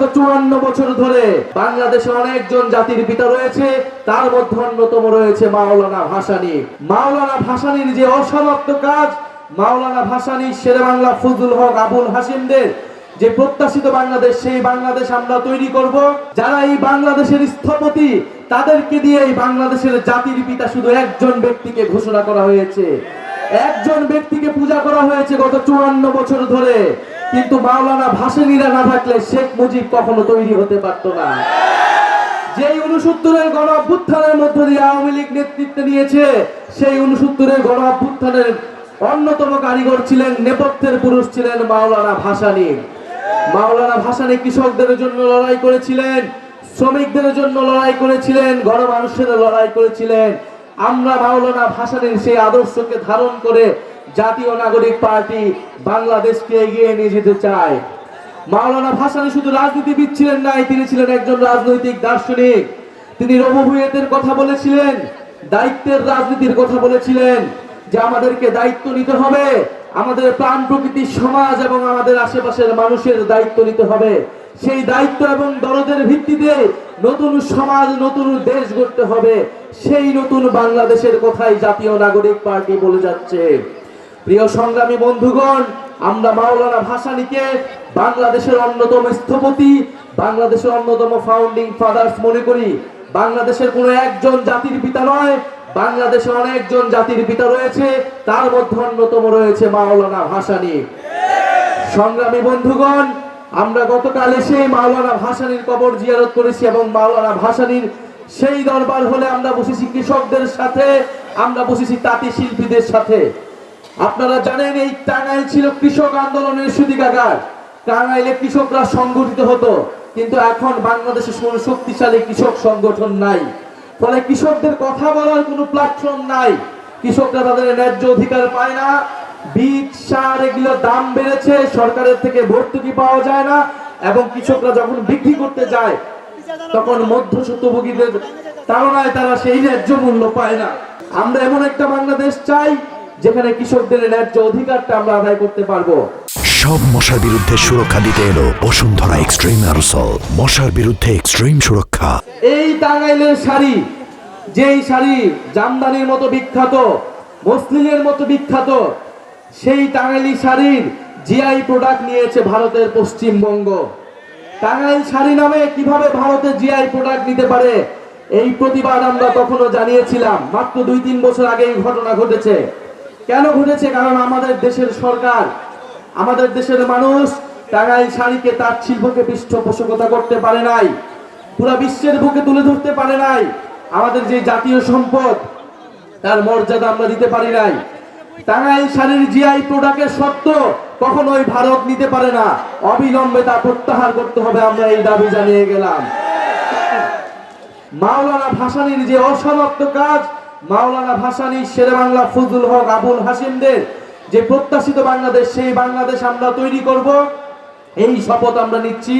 গত 54 বছর ধরে বাংলাদেশে অনেকজন জাতির পিতা রয়েছে, তার মধ্যে অন্যতম রয়েছে মাওলানা ভাসানী। মাওলানা ভাসানীর যে অসমাপ্ত কাজ, মাওলানা ভাসানী, শেরেবাংলা ফজলুল হক, আবুল হাশিমদের যে প্রত্যাশিত বাংলাদেশ, সেই বাংলাদেশ আমরা তৈরি করব। যারা এই বাংলাদেশের স্থপতি, তাদেরকে দিয়ে এই বাংলাদেশের জাতির পিতা শুধু একজন ব্যক্তিকে ঘোষণা করা হয়েছে, একজন ব্যক্তিকে পূজা করা হয়েছে গত 54 বছর ধরে। কিন্তু মাওলানা ভাসানীরা না থাকলে শেখ মুজিব কখনো তৈরি হতে পারতো না। যেই 69-এর গণ অভ্যুত্থানের মধ্য দিয়ে আওয়ামী লীগ নেতৃত্ব নিয়েছে, সেই 69-এর গণ অভ্যুত্থানের অন্যতম কারিগর ছিলেন, নেপথ্যের পুরুষ ছিলেন মাওলানা ভাসানী। মাওলানা ভাসানী কৃষকদের জন্য লড়াই করেছিলেন, শ্রমিকদের জন্য লড়াই করেছিলেন, গণমানুষের লড়াই করেছিলেন। আমরা মাওলানা ভাসানীর সেই আদর্শকে ধারণ করে জাতীয় নাগরিক পার্টি বাংলাদেশকে এগিয়ে নিয়ে যেতে চায়। মাওলানা ভাসানী শুধু রাজনীতিবিদ ছিলেন না, তিনি ছিলেন একজন রাজনৈতিক দার্শনিক। তিনি রবুভিয়েতের কথা বলেছিলেন, দায়িত্বের রাজনীতির কথা বলেছিলেন, যে আমাদেরকে দায়িত্ব নিতে হবে, আমাদের প্রাণ প্রকৃতির সমাজ এবং আমাদের আশেপাশের মানুষের দায়িত্ব নিতে হবে। সেই দায়িত্ব এবং দরদের ভিত্তিতে নতুন সমাজ, নতুন দেশ গড়তে হবে। সেই নতুন বাংলাদেশের কথাই জাতীয় নাগরিক পার্টি বলে যাচ্ছে। প্রিয় সংগ্রামী বন্ধুগণ, আমরা মাওলানা ভাসানীকে বাংলাদেশের অন্যতম স্থপতি, বাংলাদেশের অন্যতম ফাউন্ডিং ফাদার্স মনে করি। বাংলাদেশের কোনো একজন জাতির পিতা নয়, বাংলাদেশে অনেকজন জাতির পিতা রয়েছে, তার মধ্যে অন্যতম রয়েছে মাওলানা ভাসানী। সংগ্রামী বন্ধুগণ, আমরা গতকাল এসে মাওলানা ভাসানীর কবর জিয়ারত করেছি এবং মাওলানা ভাসানীর সেই দরবার হলে আমরা বসেছি কৃষকদের সাথে, আমরা বসেছি তাঁতি শিল্পীদের সাথে। আপনারা জানেন, এই টাঙ্গাইল ছিল কৃষক আন্দোলনের সূতিকাগার। টাঙ্গাইলে কৃষকরা সংগঠিত হতো, কিন্তু এখন বাংলাদেশে কোনো শক্তিশালী কৃষক সংগঠন নাই। ফলে কৃষকদের কথা বলার কোনো প্ল্যাটফর্ম নাই। কৃষকরা তাদের ন্যায্য অধিকার পায় না। বীজ, সার এগুলোর দাম বেড়েছে, সরকারের থেকে ভর্তুকি পাওয়া যায় না, এবং কৃষকরা যখন বিক্রি করতে যায় তখন মধ্যস্বত্বভোগীদের তাড়নায় তারা সেই ন্যায্য মূল্য পায় না। আমরা এমন একটা বাংলাদেশ চাই যেখানে কৃষকদের ন্যায্য অধিকারটা আমরা আদায় করতে পারবো। সব মশার বিরুদ্ধে সুরক্ষা দিতে এলো বসুন্ধরা এক্সট্রিম অ্যারোসল, মশার বিরুদ্ধে এক্সট্রিম সুরক্ষা। এই টাঙ্গাইলের শাড়ি, যেই শাড়ি জামদানির মতো বিখ্যাত, মসলিনের মতো বিখ্যাত, সেই টাঙ্গাইলি শাড়ির জিআই প্রোডাক্ট নিয়েছে ভারতের পশ্চিমবঙ্গ। টাঙ্গাইল শাড়ি নামে কিভাবে ভারতে জিআই প্রোডাক্ট নিতে পারে, এই প্রতিবাদ আমরা তখনও জানিয়েছিলাম। মাত্র 2-3 বছর আগে এই ঘটনা ঘটেছে। কেন ঘটেছে? কারণ আমাদের দেশের সরকার, আমাদের দেশের মানুষ টাঙ্গাইল শাড়িকে, তাঁত শিল্পকে পৃষ্ঠপোষকতা করতে পারে নাই, পুরো বিশ্বের বুকে তুলে ধরতে পারে নাই। আমাদের যে জাতীয় সম্পদ, তার মর্যাদা আমরা দিতে পারি নাই। টাঙ্গাইল শাড়ির জিআই প্রোডাক্টের সত্ত্ব কখনোই ভারত নিতে পারে না। অবিলম্বে তা প্রত্যাহার করতে হবে, আমরা এই দাবি জানিয়ে গেলাম। মাওলানা ভাসানীর যে অসমাপ্ত কাজ, মাওলানা ভাসানী, শেরেবাংলা ফজলুল হক, আবুল হাশিমদের যে প্রত্যাশিত বাংলাদেশ, সেই বাংলাদেশ আমরা তৈরি করব। এই শপথ আমরা নিচ্ছি।